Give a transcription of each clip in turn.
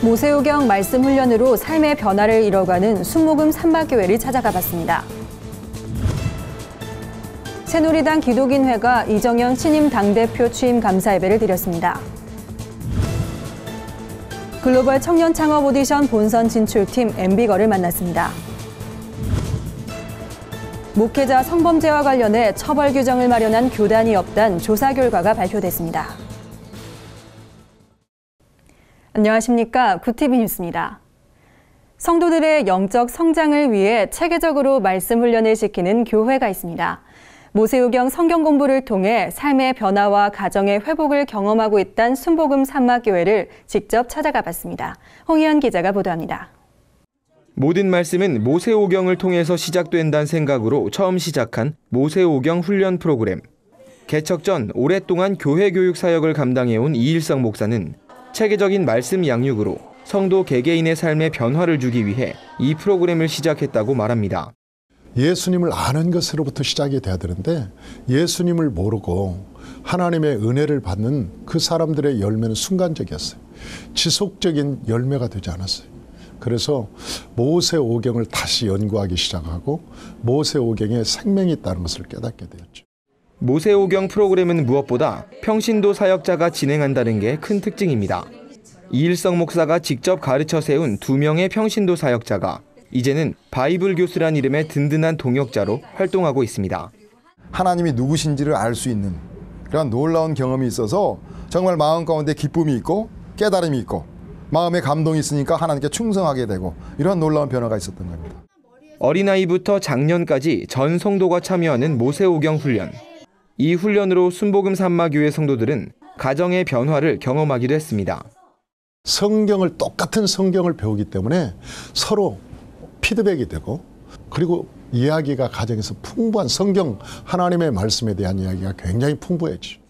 모세오경 말씀 훈련으로 삶의 변화를 이뤄가는 순복음 삼막교회를 찾아가 봤습니다. 새누리당 기독인회가 이정현 신임 당대표 취임 감사 예배를 드렸습니다. 글로벌 청년 창업 오디션 본선 진출팀 엠비걸을 만났습니다. 목회자 성범죄와 관련해 처벌 규정을 마련한 교단이 없단 조사 결과가 발표됐습니다. 안녕하십니까. 구티비 뉴스입니다. 성도들의 영적 성장을 위해 체계적으로 말씀 훈련을 시키는 교회가 있습니다. 모세오경 성경 공부를 통해 삶의 변화와 가정의 회복을 경험하고 있다는 순복음 삼막교회를 직접 찾아가 봤습니다. 홍희연 기자가 보도합니다. 모든 말씀은 모세오경을 통해서 시작된다는 생각으로 처음 시작한 모세오경 훈련 프로그램. 개척 전 오랫동안 교회 교육 사역을 감당해온 이일성 목사는 체계적인 말씀 양육으로 성도 개개인의 삶에 변화를 주기 위해 이 프로그램을 시작했다고 말합니다. 예수님을 아는 것으로부터 시작이 돼야 되는데 예수님을 모르고 하나님의 은혜를 받는 그 사람들의 열매는 순간적이었어요. 지속적인 열매가 되지 않았어요. 그래서 모세오경을 다시 연구하기 시작하고 모세오경에 생명이 있다는 것을 깨닫게 되었죠. 모세오경 프로그램은 무엇보다 평신도 사역자가 진행한다는 게 큰 특징입니다. 이일성 목사가 직접 가르쳐 세운 2명의 평신도 사역자가 이제는 바이블 교수란 이름의 든든한 동역자로 활동하고 있습니다. 하나님이 누구신지를 알 수 있는 그런 놀라운 경험이 있어서 정말 마음 가운데 기쁨이 있고 깨달음이 있고 마음에 감동이 있으니까 하나님께 충성하게 되고 이런 놀라운 변화가 있었던 겁니다. 어린아이부터 장년까지 전 성도가 참여하는 모세오경 훈련. 이 훈련으로 순복음 삼막교회 성도들은 가정의 변화를 경험하기도 했습니다. 성경을 똑같은 성경을 배우기 때문에 서로 피드백이 되고 그리고 이야기가 가정에서 풍부한 성경 하나님의 말씀에 대한 이야기가 굉장히 풍부해지죠.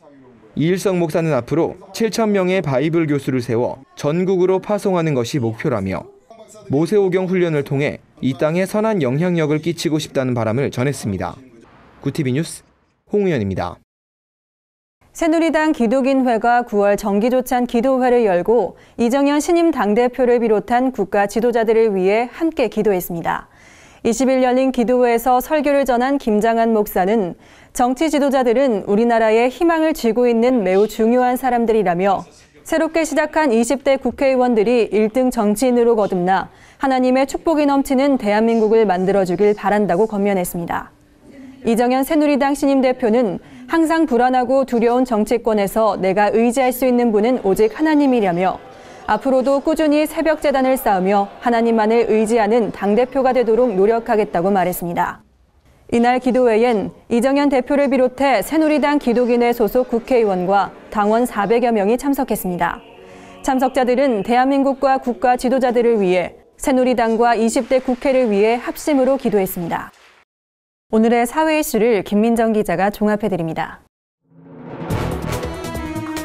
이일성 목사는 앞으로 7,000명의 바이블 교수를 세워 전국으로 파송하는 것이 목표라며 모세오경 훈련을 통해 이 땅에 선한 영향력을 끼치고 싶다는 바람을 전했습니다. 구티비 뉴스 홍우연입니다. 새누리당 기독인회가 9월 정기조찬 기도회를 열고 이정현 신임 당대표를 비롯한 국가 지도자들을 위해 함께 기도했습니다. 20일 열린 기도회에서 설교를 전한 김장한 목사는 정치 지도자들은 우리나라의 희망을 쥐고 있는 매우 중요한 사람들이라며 새롭게 시작한 20대 국회의원들이 1등 정치인으로 거듭나 하나님의 축복이 넘치는 대한민국을 만들어주길 바란다고 권면했습니다. 이정현 새누리당 신임 대표는 항상 불안하고 두려운 정치권에서 내가 의지할 수 있는 분은 오직 하나님이라며 앞으로도 꾸준히 새벽 제단을 쌓으며 하나님만을 의지하는 당대표가 되도록 노력하겠다고 말했습니다. 이날 기도회엔 이정현 대표를 비롯해 새누리당 기독인회 소속 국회의원과 당원 400여 명이 참석했습니다. 참석자들은 대한민국과 국가 지도자들을 위해 새누리당과 20대 국회를 위해 합심으로 기도했습니다. 오늘의 사회 이슈를 김민정 기자가 종합해드립니다.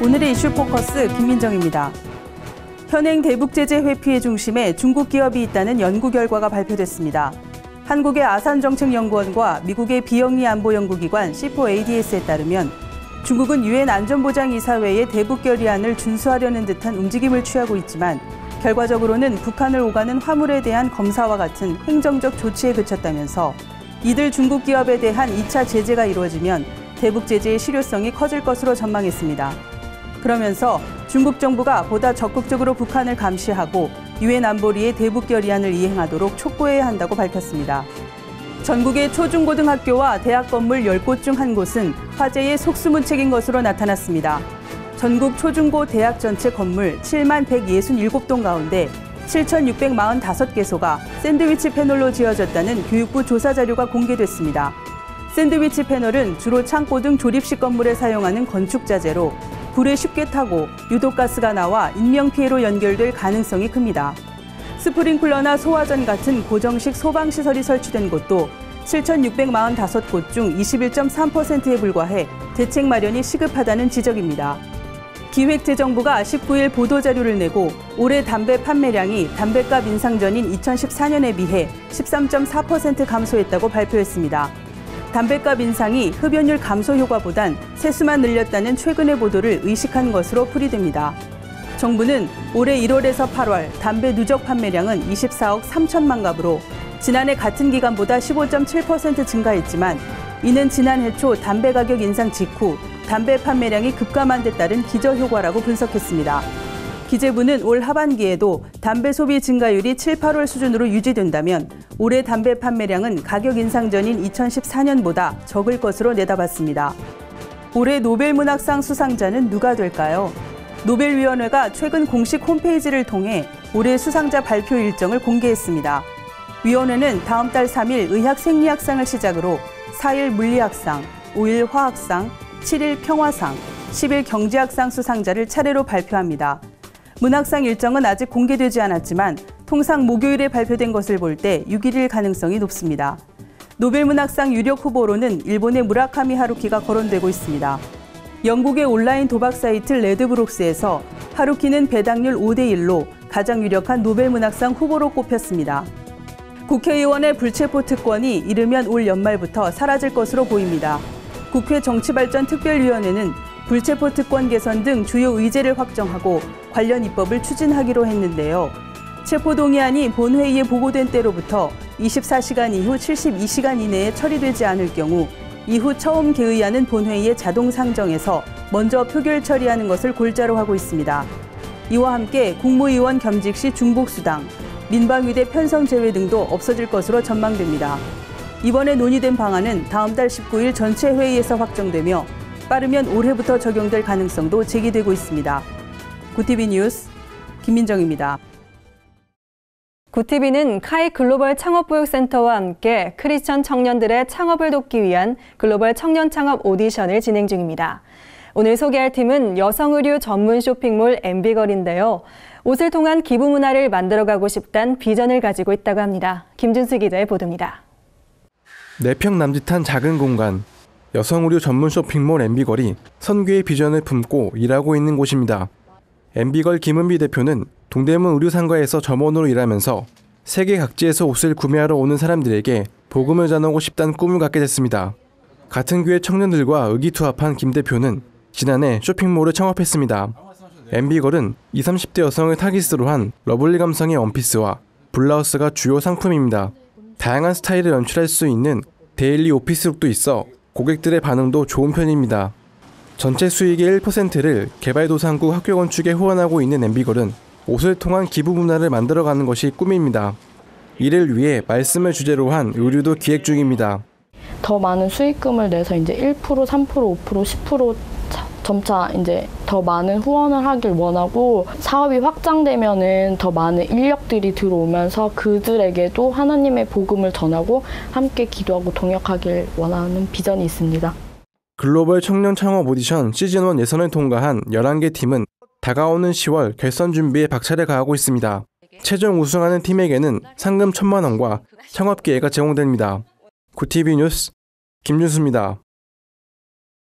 오늘의 이슈 포커스 김민정입니다. 현행 대북제재 회피의 중심에 중국 기업이 있다는 연구 결과가 발표됐습니다. 한국의 아산정책연구원과 미국의 비영리안보연구기관 C4ADS에 따르면 중국은 유엔 안전보장이사회의 대북 결의안을 준수하려는 듯한 움직임을 취하고 있지만 결과적으로는 북한을 오가는 화물에 대한 검사와 같은 행정적 조치에 그쳤다면서 이들 중국 기업에 대한 2차 제재가 이루어지면 대북 제재의 실효성이 커질 것으로 전망했습니다. 그러면서 중국 정부가 보다 적극적으로 북한을 감시하고 유엔 안보리의 대북 결의안을 이행하도록 촉구해야 한다고 밝혔습니다. 전국의 초중고등학교와 대학 건물 10곳 중 한 곳은 화재의 속수문책인 것으로 나타났습니다. 전국 초중고 대학 전체 건물 7만 167동 가운데 7,645개소가 샌드위치 패널로 지어졌다는 교육부 조사 자료가 공개됐습니다. 샌드위치 패널은 주로 창고 등 조립식 건물에 사용하는 건축 자재로 불에 쉽게 타고 유독가스가 나와 인명피해로 연결될 가능성이 큽니다. 스프링클러나 소화전 같은 고정식 소방시설이 설치된 곳도 7,645곳 중 21.3%에 불과해 대책 마련이 시급하다는 지적입니다. 기획재정부가 19일 보도자료를 내고 올해 담배 판매량이 담배값 인상 전인 2014년에 비해 13.4% 감소했다고 발표했습니다. 담배값 인상이 흡연율 감소 효과보단 세수만 늘렸다는 최근의 보도를 의식한 것으로 풀이됩니다. 정부는 올해 1월에서 8월 담배 누적 판매량은 24억 3천만 갑으로 지난해 같은 기간보다 15.7% 증가했지만 이는 지난해 초 담배 가격 인상 직후 담배 판매량이 급감한 데 따른 기저효과라고 분석했습니다. 기재부는 올 하반기에도 담배 소비 증가율이 7, 8월 수준으로 유지된다면 올해 담배 판매량은 가격 인상 전인 2014년보다 적을 것으로 내다봤습니다. 올해 노벨문학상 수상자는 누가 될까요? 노벨위원회가 최근 공식 홈페이지를 통해 올해 수상자 발표 일정을 공개했습니다. 위원회는 다음 달 3일 의학생리학상을 시작으로 4일 물리학상, 5일 화학상, 7일 평화상, 10일 경제학상 수상자를 차례로 발표합니다. 문학상 일정은 아직 공개되지 않았지만 통상 목요일에 발표된 것을 볼 때 6일일 가능성이 높습니다. 노벨문학상 유력 후보로는 일본의 무라카미 하루키가 거론되고 있습니다. 영국의 온라인 도박 사이트 레드브록스에서 하루키는 배당률 5대1로 가장 유력한 노벨문학상 후보로 꼽혔습니다. 국회의원의 불체포 특권이 이르면 올 연말부터 사라질 것으로 보입니다. 국회 정치발전특별위원회는 불체포 특권 개선 등 주요 의제를 확정하고 관련 입법을 추진하기로 했는데요. 체포동의안이 본회의에 보고된 때로부터 24시간 이후 72시간 이내에 처리되지 않을 경우 이후 처음 개의하는 본회의에 자동 상정해서 먼저 표결 처리하는 것을 골자로 하고 있습니다. 이와 함께 국무위원 겸직 시 중복수당, 민방위대 편성 제외 등도 없어질 것으로 전망됩니다. 이번에 논의된 방안은 다음 달 19일 전체 회의에서 확정되며 빠르면 올해부터 적용될 가능성도 제기되고 있습니다. 구티비 뉴스 김민정입니다. 구티비는 카이 글로벌 창업보육센터와 함께 크리스천 청년들의 창업을 돕기 위한 글로벌 청년 창업 오디션을 진행 중입니다. 오늘 소개할 팀은 여성 의류 전문 쇼핑몰 엠비걸인데요. 옷을 통한 기부 문화를 만들어가고 싶다는 비전을 가지고 있다고 합니다. 김준수 기자의 보도입니다. 4평 남짓한 작은 공간, 여성 의류 전문 쇼핑몰 엠비걸이 선교의 비전을 품고 일하고 있는 곳입니다. 엠비걸 김은비 대표는 동대문 의류상가에서 점원으로 일하면서 세계 각지에서 옷을 구매하러 오는 사람들에게 복음을 전하고 싶다는 꿈을 갖게 됐습니다. 같은 교회 청년들과 의기투합한 김 대표는 지난해 쇼핑몰을 창업했습니다. 엠비걸은 20, 30대 여성을 타깃으로 한 러블리 감성의 원피스와 블라우스가 주요 상품입니다. 다양한 스타일을 연출할 수 있는 데일리 오피스룩도 있어 고객들의 반응도 좋은 편입니다. 전체 수익의 1%를 개발도상국 학교 건축에 후원하고 있는 엠비걸은 옷을 통한 기부 문화를 만들어가는 것이 꿈입니다. 이를 위해 말씀을 주제로 한 의류도 기획 중입니다. 더 많은 수익금을 내서 이제 1%, 3%, 5%, 10% 점차 이제 더 많은 후원을 하길 원하고 사업이 확장되면은 더 많은 인력들이 들어오면서 그들에게도 하나님의 복음을 전하고 함께 기도하고 동역하길 원하는 비전이 있습니다. 글로벌 청년 창업 오디션 시즌1 예선을 통과한 11개 팀은 다가오는 10월 결선 준비에 박차를 가하고 있습니다. 최종 우승하는 팀에게는 상금 1,000만 원과 창업 기회가 제공됩니다. 구티비 뉴스 김준수입니다.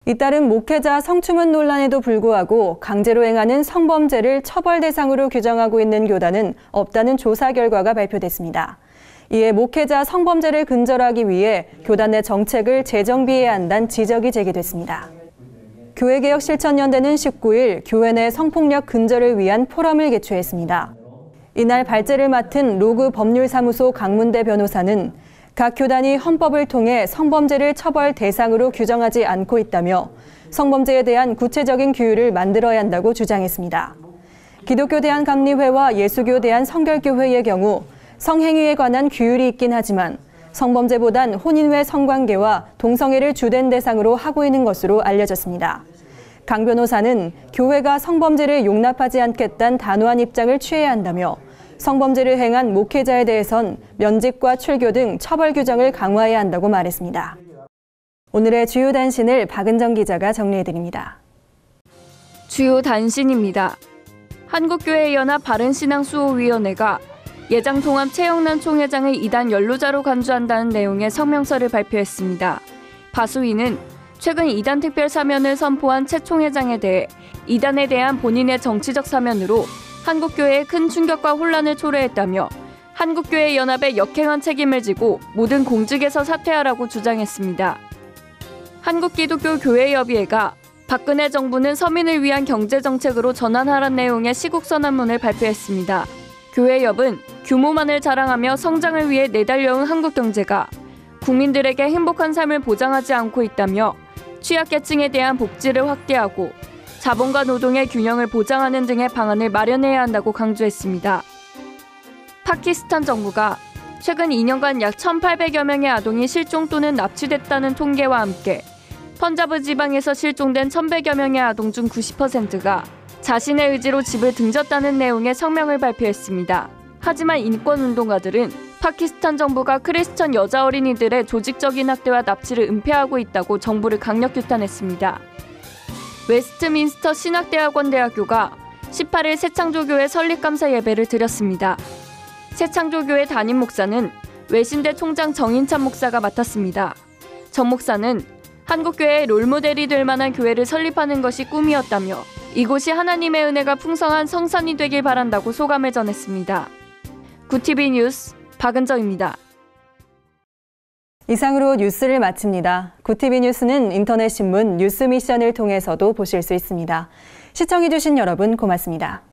잇따른 목회자 성추문 논란에도 불구하고 강제로 행하는 성범죄를 처벌 대상으로 규정하고 있는 교단은 없다는 조사 결과가 발표됐습니다. 이에 목회자 성범죄를 근절하기 위해 교단 내 정책을 재정비해야 한다는 지적이 제기됐습니다. 교회개혁 실천연대는 19일 교회 내 성폭력 근절을 위한 포럼을 개최했습니다. 이날 발제를 맡은 로그 법률사무소 강문대 변호사는 각 교단이 헌법을 통해 성범죄를 처벌 대상으로 규정하지 않고 있다며 성범죄에 대한 구체적인 규율을 만들어야 한다고 주장했습니다. 기독교 대한감리회와 예수교 대한성결교회의 경우 성행위에 관한 규율이 있긴 하지만 성범죄보단 혼인외 성관계와 동성애를 주된 대상으로 하고 있는 것으로 알려졌습니다. 강 변호사는 교회가 성범죄를 용납하지 않겠다는 단호한 입장을 취해야 한다며 성범죄를 행한 목회자에 대해선 면직과 출교 등 처벌 규정을 강화해야 한다고 말했습니다. 오늘의 주요 단신을 박은정 기자가 정리해드립니다. 주요 단신입니다. 한국교회연합 바른신앙수호위원회가 예장통합 최영남 총회장을 이단 연루자로 간주한다는 내용의 성명서를 발표했습니다. 바수위는 최근 이단 특별 사면을 선포한 최 총회장에 대해 이단에 대한 본인의 정치적 사면으로 한국교회에 큰 충격과 혼란을 초래했다며 한국교회연합에 역행한 책임을 지고 모든 공직에서 사퇴하라고 주장했습니다. 한국기독교교회협의회가 박근혜 정부는 서민을 위한 경제정책으로 전환하란 내용의 시국선언문을 발표했습니다. 교회협은 규모만을 자랑하며 성장을 위해 내달려온 한국 경제가 국민들에게 행복한 삶을 보장하지 않고 있다며 취약계층에 대한 복지를 확대하고 자본과 노동의 균형을 보장하는 등의 방안을 마련해야 한다고 강조했습니다. 파키스탄 정부가 최근 2년간 약 1,800여 명의 아동이 실종 또는 납치됐다는 통계와 함께 펀자브 지방에서 실종된 1,100여 명의 아동 중 90%가 자신의 의지로 집을 등졌다는 내용의 성명을 발표했습니다. 하지만 인권운동가들은 파키스탄 정부가 크리스천 여자 어린이들의 조직적인 학대와 납치를 은폐하고 있다고 정부를 강력 규탄했습니다. 웨스트민스터 신학대학원대학교가 18일 새창조교회 설립감사 예배를 드렸습니다. 새창조교회 담임 목사는 외신대 총장 정인찬 목사가 맡았습니다. 정 목사는 한국교회의 롤모델이 될 만한 교회를 설립하는 것이 꿈이었다며 이곳이 하나님의 은혜가 풍성한 성산이 되길 바란다고 소감을 전했습니다. 구TV 뉴스 박은정입니다. 이상으로 뉴스를 마칩니다. 구TV 뉴스는 인터넷 신문 뉴스 미션을 통해서도 보실 수 있습니다. 시청해주신 여러분 고맙습니다.